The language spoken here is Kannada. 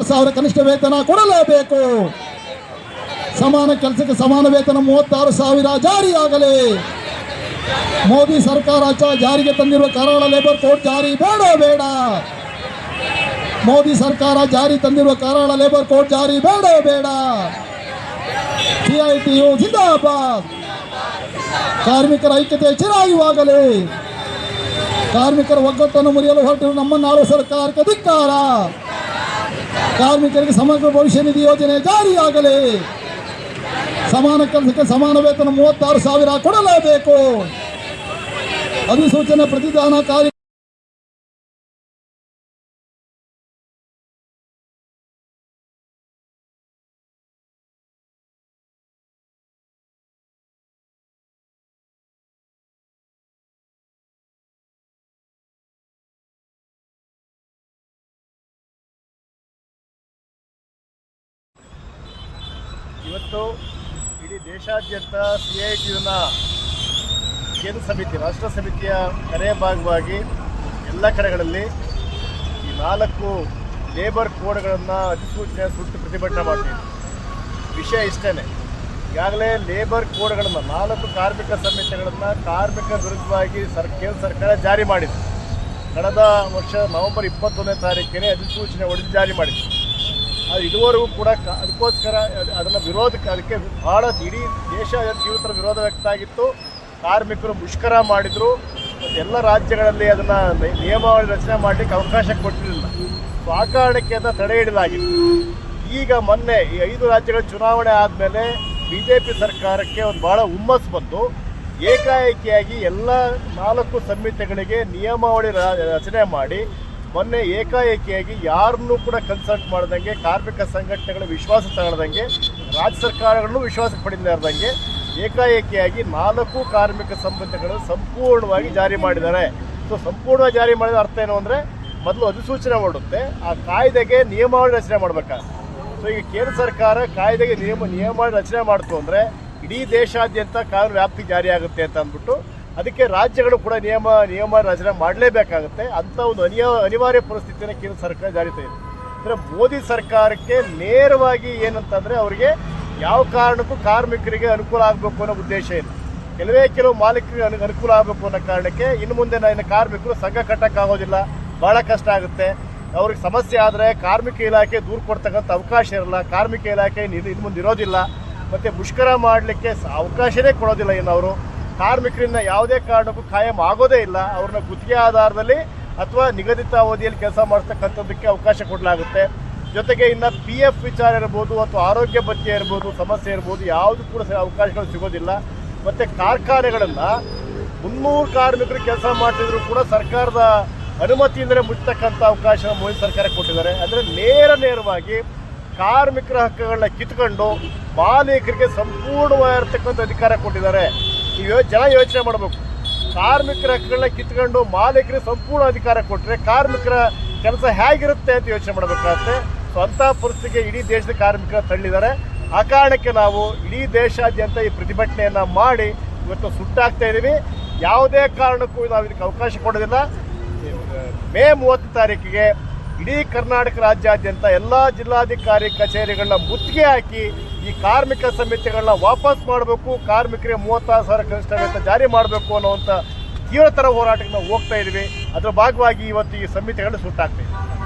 36,000 ಕನಿಷ್ಠ ವೇತನ ಕೊಡಲೇಬೇಕು. ಸಮಾನ ಕೆಲಸಕ್ಕೆ ಸಮಾನ ವೇತನ 36,000 ಜಾರಿಯಾಗಲಿ. ಮೋದಿ ಸರ್ಕಾರ ಜಾರಿಗೆ ತಂದಿರುವ ಕರಾಳ ಲೇಬರ್ ಕೋಡ್ ಜಾರಿ ಬೇಡ. ಮೋದಿ ಸರ್ಕಾರ ಜಾರಿ ತಂದಿರುವ ಕರಾಳ ಲೇಬರ್ ಕೋಡ್ ಜಾರಿ ಬೇಡ. ಸಿಐಟಿಯು ಜಿಂದಾಬಾದ್. ಕಾರ್ಮಿಕರ ಐಕ್ಯತೆ ಚಿರಾಯುವಾಗಲಿ. ಕಾರ್ಮಿಕರ ಒಗ್ಗಟ್ಟನ್ನು ಮುರಿಯಲು ಹೊರಟಿರುವ ನಮ್ಮನ್ನಾಳುವ ಸರ್ಕಾರಕ್ಕೆ ಧಿಕ್ಕಾರ. ಕಾರ್ಮಿಕರಿಗೆ ಸಮಗ್ರ ಭವಿಷ್ಯ ನಿಧಿ ಯೋಜನೆ ಜಾರಿಯಾಗಲಿ. ಸಮಾನ ಕೆಲಸಕ್ಕೆ ಸಮಾನ ವೇತನ 36,000 ಕೊಡಲೇಬೇಕು. ಅಧಿಸೂಚನೆ ಪ್ರತಿದಾನ ಕಾರ್ಯ ಇವತ್ತು ಇಡೀ ದೇಶಾದ್ಯಂತ CITUನ ಕೇಂದ್ರ ಸಮಿತಿ ರಾಷ್ಟ್ರ ಸಮಿತಿಯ ಕರೆಯ ಭಾಗವಾಗಿ ಎಲ್ಲ ಕಡೆಗಳಲ್ಲಿ ಈ 4 ಲೇಬರ್ ಕೋಡ್ಗಳನ್ನು ಅಧಿಸೂಚನೆ ಸುಟ್ಟು ಪ್ರತಿಭಟನೆ ಮಾಡ್ತೀವಿ. ವಿಷಯ ಇಷ್ಟೇ, ಈಗಾಗಲೇ ಲೇಬರ್ ಕೋಡ್ಗಳನ್ನು 4 ಕಾರ್ಮಿಕ ಸಂಹಿತೆಗಳನ್ನು ಕಾರ್ಮಿಕರ ವಿರುದ್ಧವಾಗಿ ಕೇಂದ್ರ ಸರ್ಕಾರ ಜಾರಿ ಮಾಡಿದೆ. ಕಳೆದ ವರ್ಷ ನವೆಂಬರ್ 21ನೇ ತಾರೀಕಿಗೆ ಅಧಿಸೂಚನೆ ಹೊಡೆದು ಜಾರಿ ಮಾಡಿದೆ. ಅದು ಇದುವರೆಗೂ ಕೂಡ ಅದಕ್ಕೋಸ್ಕರ ಅದನ್ನು ಅದಕ್ಕೆ ಭಾಳ ಇಡೀ ದೇಶ ತೀವ್ರ ವಿರೋಧ ವ್ಯಕ್ತ ಆಗಿತ್ತು. ಕಾರ್ಮಿಕರು ಮುಷ್ಕರ ಮಾಡಿದರು. ಎಲ್ಲ ರಾಜ್ಯಗಳಲ್ಲಿ ಅದನ್ನು ನಿಯಮಾವಳಿ ರಚನೆ ಮಾಡಲಿಕ್ಕೆ ಅವಕಾಶ ಕೊಟ್ಟಿರಲಿಲ್ಲ. ಸೊ ಆ ಕಾರಣಕ್ಕೆ ಅದನ್ನು ತಡೆ ಹಿಡಿಯಲಾಗಿತ್ತು. ಈಗ ಮೊನ್ನೆ ಈ 5 ರಾಜ್ಯಗಳ ಚುನಾವಣೆ ಆದಮೇಲೆ BJP ಸರ್ಕಾರಕ್ಕೆ ಒಂದು ಭಾಳ ಹುಮ್ಮಸ್ಸು ಬಂದು ಏಕಾಏಕಿಯಾಗಿ ಎಲ್ಲ 4 ಸಂಹಿತೆಗಳಿಗೆ ನಿಯಮಾವಳಿ ರಚನೆ ಮಾಡಿ ಮೊನ್ನೆ ಏಕಾಏಕಿಯಾಗಿ ಯಾರನ್ನೂ ಕೂಡ ಕನ್ಸಲ್ಟ್ ಮಾಡ್ದಂಗೆ, ಕಾರ್ಮಿಕ ಸಂಘಟನೆಗಳ ವಿಶ್ವಾಸ ತಗೊಳ್ದಂಗೆ, ರಾಜ್ಯ ಸರ್ಕಾರಗಳನ್ನು ವಿಶ್ವಾಸಕ್ಕೆ ಪಡೆದಿದ್ದಾರ್ದಂಗೆ ಏಕಾಏಕಿಯಾಗಿ 4 ಕಾರ್ಮಿಕ ಸಂಹಿತೆಗಳನ್ನು ಸಂಪೂರ್ಣವಾಗಿ ಜಾರಿ ಮಾಡಿದ್ದಾರೆ. ಸೊ ಸಂಪೂರ್ಣವಾಗಿ ಜಾರಿ ಮಾಡಿದ ಅರ್ಥ ಏನು ಅಂದರೆ, ಮೊದಲು ಅಧಿಸೂಚನೆ ಹೊರಡುತ್ತೆ, ಆ ಕಾಯ್ದೆಗೆ ನಿಯಮಾವಳಿ ರಚನೆ ಮಾಡಬೇಕಾಗುತ್ತೆ. ಸೊ ಈಗ ಕೇಂದ್ರ ಸರ್ಕಾರ ಕಾಯ್ದೆಗೆ ನಿಯಮಾವಳಿ ರಚನೆ ಮಾಡ್ತು ಅಂದರೆ ಇಡೀ ದೇಶಾದ್ಯಂತ ಕಾನೂನು ವ್ಯಾಪ್ತಿ ಜಾರಿಯಾಗುತ್ತೆ ಅಂತ ಅಂದ್ಬಿಟ್ಟು ಅದಕ್ಕೆ ರಾಜ್ಯಗಳು ಕೂಡ ನಿಯಮ ರಚನೆ ಮಾಡಲೇಬೇಕಾಗುತ್ತೆ. ಅಂಥ ಒಂದು ಅನಿವಾರ್ಯ ಪರಿಸ್ಥಿತಿಯನ್ನು ಕೇಂದ್ರ ಸರ್ಕಾರ ಜಾರಿ ತಂದಿದೆ. ಅಂದರೆ ಮೋದಿ ಸರ್ಕಾರಕ್ಕೆ ನೇರವಾಗಿ ಏನಂತಂದರೆ ಅವರಿಗೆ ಯಾವ ಕಾರಣಕ್ಕೂ ಕಾರ್ಮಿಕರಿಗೆ ಅನುಕೂಲ ಆಗಬೇಕು ಅನ್ನೋ ಉದ್ದೇಶ ಇಲ್ಲ. ಕೆಲವು ಮಾಲೀಕರಿಗೆ ಅನುಕೂಲ ಆಗಬೇಕು ಅನ್ನೋ ಕಾರಣಕ್ಕೆ ಇನ್ನು ಮುಂದೆ ಕಾರ್ಮಿಕರು ಸಂಘ ಕಟ್ಟಕ್ಕಾಗೋದಿಲ್ಲ, ಭಾಳ ಕಷ್ಟ ಆಗುತ್ತೆ. ಅವ್ರಿಗೆ ಸಮಸ್ಯೆ ಆದರೆ ಕಾರ್ಮಿಕ ಇಲಾಖೆ ದೂರು ಕೊಡ್ತಕ್ಕಂಥ ಅವಕಾಶ ಇರಲ್ಲ. ಕಾರ್ಮಿಕ ಇಲಾಖೆ ಇನ್ನು ಮುಂದೆ ಇರೋದಿಲ್ಲ. ಮತ್ತು ಮುಷ್ಕರ ಮಾಡಲಿಕ್ಕೆ ಅವಕಾಶನೇ ಕೊಡೋದಿಲ್ಲ. ಇನ್ನು ಅವರು ಕಾರ್ಮಿಕರಿಂದ ಯಾವುದೇ ಕಾರಣಕ್ಕೂ ಕಾಯಂ ಆಗೋದೇ ಇಲ್ಲ. ಅವ್ರನ್ನ ಗುತ್ತಿಗೆ ಆಧಾರದಲ್ಲಿ ಅಥವಾ ನಿಗದಿತ ಅವಧಿಯಲ್ಲಿ ಕೆಲಸ ಮಾಡಿಸ್ತಕ್ಕಂಥದ್ದಕ್ಕೆ ಅವಕಾಶ ಕೊಡಲಾಗುತ್ತೆ. ಜೊತೆಗೆ ಇನ್ನು PF ವಿಚಾರ ಇರ್ಬೋದು ಅಥವಾ ಆರೋಗ್ಯ ಭತ್ಯೆ ಇರ್ಬೋದು, ಸಮಸ್ಯೆ ಇರ್ಬೋದು, ಯಾವುದು ಕೂಡ ಅವಕಾಶಗಳು ಸಿಗೋದಿಲ್ಲ. ಮತ್ತು ಕಾರ್ಖಾನೆಗಳನ್ನು 300 ಕಾರ್ಮಿಕರು ಕೆಲಸ ಮಾಡ್ತಿದ್ರು ಕೂಡ ಸರ್ಕಾರದ ಅನುಮತಿಯಿಂದಲೇ ಮುಚ್ಚತಕ್ಕಂಥ ಅವಕಾಶ ಮೋದಿ ಸರ್ಕಾರ ಕೊಟ್ಟಿದ್ದಾರೆ. ಅಂದರೆ ನೇರವಾಗಿ ಕಾರ್ಮಿಕರ ಹಕ್ಕುಗಳನ್ನ ಕಿತ್ಕೊಂಡು ಮಾಲೀಕರಿಗೆ ಸಂಪೂರ್ಣವಾಗಿರ್ತಕ್ಕಂಥ ಅಧಿಕಾರ ಕೊಟ್ಟಿದ್ದಾರೆ. ಜನ ಯೋಚನೆ ಮಾಡಬೇಕು. ಕಾರ್ಮಿಕರ ಹಕ್ಕುಗಳನ್ನ ಕಿತ್ಕೊಂಡು ಮಾಲೀಕರಿಗೆ ಸಂಪೂರ್ಣ ಅಧಿಕಾರ ಕೊಟ್ಟರೆ ಕಾರ್ಮಿಕರ ಕೆಲಸ ಹೇಗಿರುತ್ತೆ ಅಂತ ಯೋಚನೆ ಮಾಡಬೇಕಾಗುತ್ತೆ. ಸೊ ಅಂಥ ಪರಿಸ್ಥಿತಿಗೆ ಇಡೀ ದೇಶದ ಕಾರ್ಮಿಕರ ತಳ್ಳಿದ್ದಾರೆ. ಆ ಕಾರಣಕ್ಕೆ ನಾವು ಇಡೀ ದೇಶಾದ್ಯಂತ ಈ ಪ್ರತಿಭಟನೆಯನ್ನು ಮಾಡಿ ಇವತ್ತು ಸುಟ್ಟಾಗ್ತಾ ಇದ್ದೀವಿ. ಯಾವುದೇ ಕಾರಣಕ್ಕೂ ನಾವು ಇದಕ್ಕೆ ಅವಕಾಶ ಕೊಡೋದಿಲ್ಲ. ಮೇ 30 ತಾರೀಕಿಗೆ ಇಡೀ ಕರ್ನಾಟಕ ರಾಜ್ಯಾದ್ಯಂತ ಎಲ್ಲ ಜಿಲ್ಲಾಧಿಕಾರಿ ಕಚೇರಿಗಳನ್ನ ಮುತ್ತಿಗೆ ಹಾಕಿ ಈ ಕಾರ್ಮಿಕ ಸಮಿತಿಗಳನ್ನ ವಾಪಸ್ ಮಾಡಬೇಕು, ಕಾರ್ಮಿಕರಿಗೆ 36,000 ಕನಿಷ್ಠ ವೇತನ ಜಾರಿ ಮಾಡಬೇಕು ಅನ್ನುವಂಥ ತೀವ್ರತರ ಹೋರಾಟಕ್ಕೆ ನಾವು ಹೋಗ್ತಾ ಇದ್ದೀವಿ. ಅದರ ಭಾಗವಾಗಿ ಇವತ್ತು ಈ ಸಮಿತಿಗಳನ್ನ ಸುಟ್ಟಾಗ್ತಾ ಇದ್ದೀವಿ.